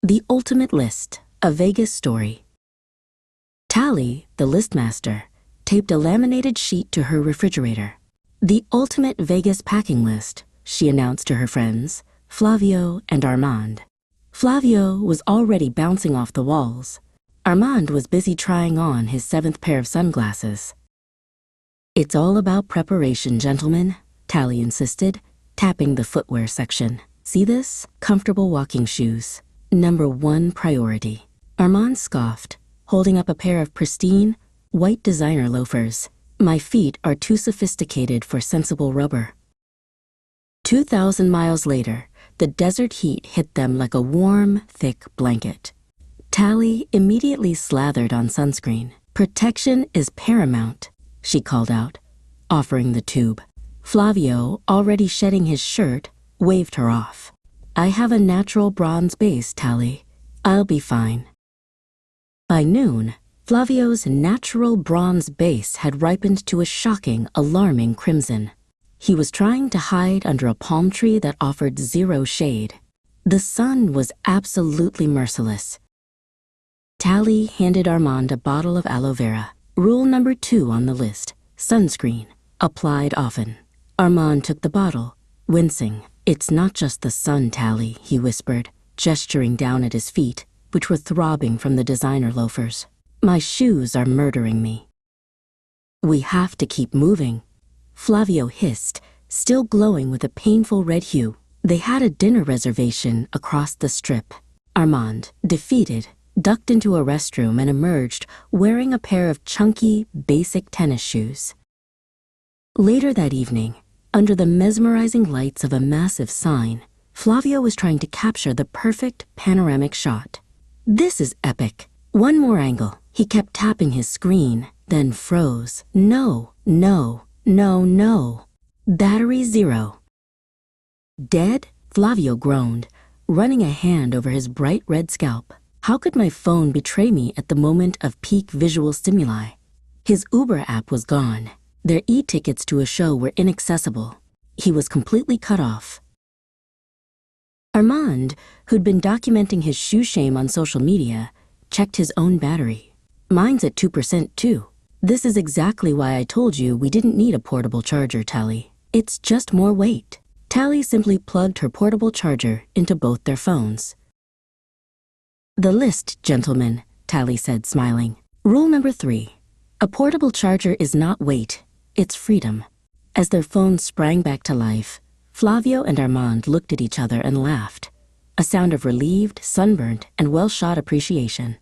The Ultimate List, a Vegas story. Tally, the listmaster, taped a laminated sheet to her refrigerator. The ultimate Vegas packing list, she announced to her friends, Flavio and Armand. Flavio was already bouncing off the walls. Armand was busy trying on his 7th pair of sunglasses. "It's all about preparation, gentlemen," Tally insisted, tapping the footwear section. "See this? Comfortable walking shoes. #1 priority." Armand scoffed, holding up a pair of pristine, white designer loafers. "My feet are too sophisticated for sensible rubber." 2,000 miles later, the desert heat hit them like a warm, thick blanket. Tally immediately slathered on sunscreen. "Protection is paramount," she called out, offering the tube. Flavio, already shedding his shirt, waved her off. "I have a natural bronze base, Tally. I'll be fine." By noon, Flavio's natural bronze base had ripened to a shocking, alarming crimson. He was trying to hide under a palm tree that offered zero shade. The sun was absolutely merciless. Tally handed Armand a bottle of aloe vera. Rule number 2 on the list, sunscreen, applied often. Armand took the bottle, wincing. "It's not just the sun, Tally," he whispered, gesturing down at his feet, which were throbbing from the designer loafers. "My shoes are murdering me." "We have to keep moving," Flavio hissed, still glowing with a painful red hue. They had a dinner reservation across the strip. Armand, defeated, ducked into a restroom and emerged wearing a pair of chunky, basic tennis shoes. Later that evening, under the mesmerizing lights of a massive sign, Flavio was trying to capture the perfect panoramic shot. "This is epic. One more angle." He kept tapping his screen, then froze. "No, no, no, no. Battery 0. "Dead?" Flavio groaned, running a hand over his bright red scalp. "How could my phone betray me at the moment of peak visual stimuli?" His Uber app was gone. Their e-tickets to a show were inaccessible. He was completely cut off. Armand, who'd been documenting his shoe shame on social media, checked his own battery. "Mine's at 2% too. This is exactly why I told you we didn't need a portable charger, Tally. It's just more weight." Tally simply plugged her portable charger into both their phones. "The list, gentlemen," Tally said, smiling. "Rule number 3. A portable charger is not weight, it's freedom." As their phones sprang back to life, Flavio and Armand looked at each other and laughed, a sound of relieved, sunburnt, and well-shot appreciation.